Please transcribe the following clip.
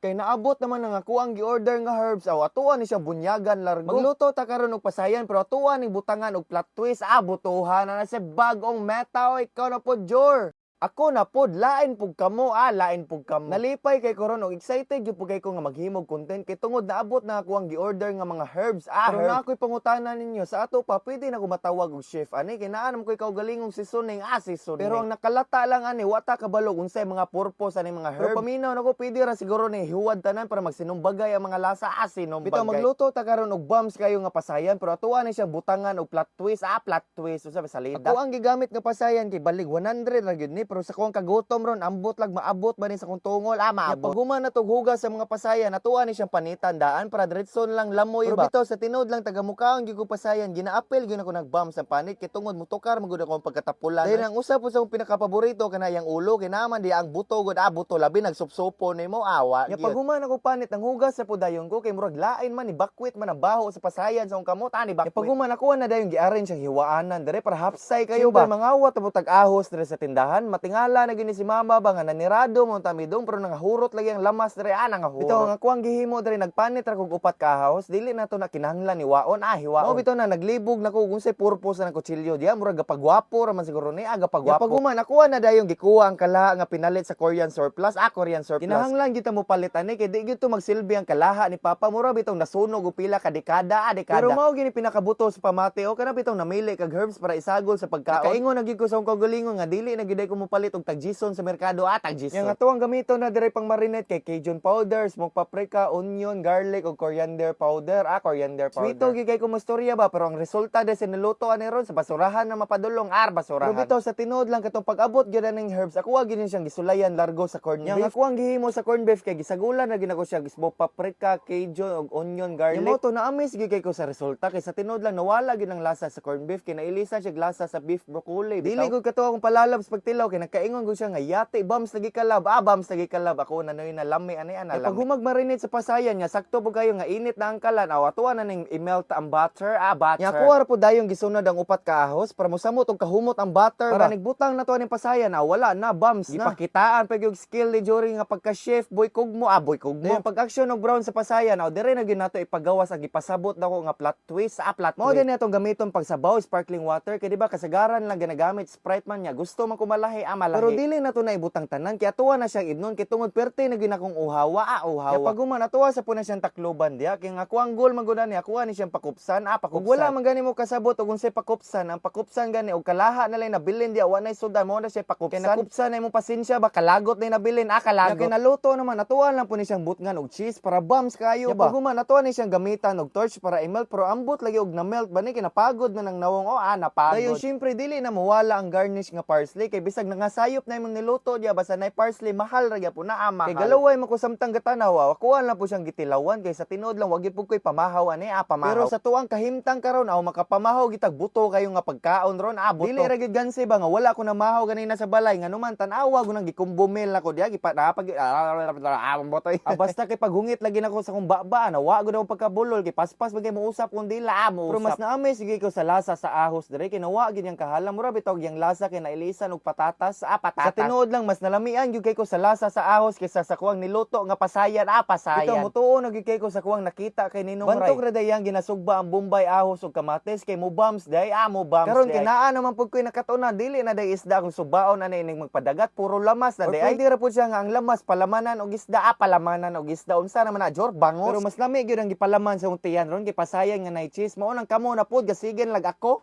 Kay naabot naman nga ako ang gi-order nga herbs aw atuan ni siya bunyagan largo. Magluto ta karon og pasayan pero atuan ning butangan og plot twist butuhan na sa bagong meta o ikaw na po Jor. Ako na pod lain pug kamo lain pug kamo. Nalipay kay karon og excited gyud pug kay ko nga maghimog content kay tungod naabot na ako ang gi-order nga mga herbs. Pero na ako'y pangutana ninyo sa ato pa pwede na ko matawag og chef ani kay naa naman ko ikaw galingong seasoning seasoning. Pero ang nakalata lang ani wata kabalog unsay mga purpose ani mga herbs. Pero paminaw nako pwede ra siguro ni hiwad tanan para magsinumbagay ang mga lasa sinumbagay. Bitaw magluto ta karon og bombs kayo nga pasayan pero atuan ni siya butangan og plot twist plot twist usa salida. Ako ang gigamit nga pasayan kay balig 100 ra gyud ni pero sa kong kagutom ron ambot lag maabot ba ni sa kong tungol maabot. Pag human na tog hugas sa mga pasayan natuan ni siyang panitan daan para diretson lang lamoy ba. Pero bitaw sa tinod lang taga mukhaon gyud ko pasayan ginaapil gyud ako nagbam sa panit kay tungod mutukar magud ako pagkatapulan. Dahil ang usa po sa akong pinakapaborito kanayang ulo kay naman di ang buto gud buto labi nagsupsupo nimo awa. Ya pag human ako panit ang hugas sa pudayon ko kay murag lain man ni bakwit man ang baho sa pasayan sa akong kamot ni bakwit. Pag human ako na dayon gi-arrange ang hiwaanan dire para hapsay kayo ba. Mangawat tag ahos dire sa tindahan matingala na gini si mama ba nga nanirado mo tamidong pero nangahurot lagi ang lamas dire nangahurot. Bitaw nga kuang gihimo dire nagpanit ra kog upat ka ahos dili na to na kinahanglan ni waon hiwaon. Mao bitaw na naglibog nako unsay purpose ng kutsilyo diya murag gapagwapo ra man siguro ni gapagwapo. Pag human nakuha na dayon gikuha ang kalaha nga pinalit sa Korean surplus Korean surplus. Kinahanglan gyud ta mo palitan ni kay di gyud to magsilbi ang kalaha ni papa mura bitaw nasunog og pila ka dekada dekada. Pero mao gini pinakabuto sa pamati o kana bitaw namili kag herbs para isagol sa pagkaon. Kaingon na gyud ko sa akong kaugalingon nga dili na gyud ko mo palit og tag-Gison sa merkado tag-Gison. Yang ato ang gamito na dire pang marinate kay Cajun powder, smoked paprika, onion, garlic ug coriander powder coriander powder. Sweeto gyud kay ko mastorya ba pero ang resulta de sa niluto ani ron sa basurahan na mapadulong basurahan. Pero bitaw sa tinod lang katong pag-abot gyud ning herbs ako gyud siyang gisulayan largo sa corned beef. Yang ako ang gihimo sa corned beef kay gisagulan na ginako siya smoked paprika, Cajun ug onion, garlic. Yung to na-amaze gyud kay ko sa resulta kay sa tinod lang nawala gyud ang lasa sa corned beef kay nailisan siya lasa sa beef broccoli. Dili gud kato akong palalabs pagtilaw kay nakaingon gud siya nga yate bombs lagi kalab bombs lagi kalab ako nanoy na lami ani ana. Pag humag-marinate sa pasayan nga sakto po kayo nga init na ang kalan atuan na ning i-melt ang butter butter. Nya kuwar po dayon gisunod ang upat ka ahos para mosamot og kahumot ang butter para nigbutang na to ning pasayan wala na bombs na. Ipakitaan pa gyud skill ni Jory nga pagka-chef boy kugmo boy kugmo. Pag-action og brown sa pasayan dire na gyud nato ipagawas ang ipasabot nako nga plot twist plot twist. Mao din natong gamiton pagsabaw sparkling water kay di ba kasagaran lang ginagamit Sprite man niya gusto man kumalahi malahi. Pero dili na to na ibutang tanan kay atuwa na siyang idnon kay tungod perte na gyud akong uhawa uhawa. Kaya pag human atuwa sa puna siyang takloban diha kay nga ako ang goal maguna ni ako ni siyang pakupsan pakupsan. Ug wala man gani mo kasabot og unsay pakupsan ang pakupsan gani og kalaha na lang nabilin diha wa nay sudan mo na siya pakupsan. Kay nakupsan ay mo pasensya ba kalagot na nabilin kalagot. Kay naluto naman atuwa lang po ni siyang butngan og cheese para bombs kayo ba. Pag human atuwa ni siyang gamitan og torch para i-melt pero ambot lagi og na melt ba ni kay napagod man ang nawong napagod. Dayon syempre dili na mawala ang garnish nga parsley kay bisag nangasayop na imong niluto diya basta nay parsley mahal ra gyapon mahal. Kay galaway man ko samtang gatanaw kuha lang po siyang gitilawan kay sa tinod lang wag gyud koy pamahaw ani pamahaw. Pero sa tuang kahimtang karon makapamahaw gitag buto kayo nga pagkaon ron buto. Dili ra gyud ganse ba nga wala ko na mahaw ganina sa balay nga numan tan-awa gunang gikumbumel nako diya gipanapag botoy. Basta kay paghungit lagi nako sa kong baba wa gud ako pagkabulol kay paspas bagay mo usap kun dila mo usap. Pero mas naamay sige ko sa lasa sa ahos dire kay nawa gyud yang kahalang mura bitaw yang lasa kay nailisan og patatas patatas. Sa tinuod lang mas nalamian gyud kay ko sa lasa sa ahos kaysa sa kuwang niluto nga pasayan pasayan. Bitaw mutuon og kay ko sa kuwang nakita kay Ninong Ray. Bantok ra dayang ginasugba ang Bombay ahos ug kamatis kay mo bombs day mo bombs. Karon kinaa naman pud koy nakatuna dili na day isda kung subaon ani ning magpadagat puro lamas na day. Ay dira pud siya nga ang lamas palamanan og isda palamanan og isda unsa naman Jor bangos. Pero mas lami gyud ang gipalaman sa tiyan ron kay pasayan nga nay cheese mao nang kamo na pud gasigen lag ako.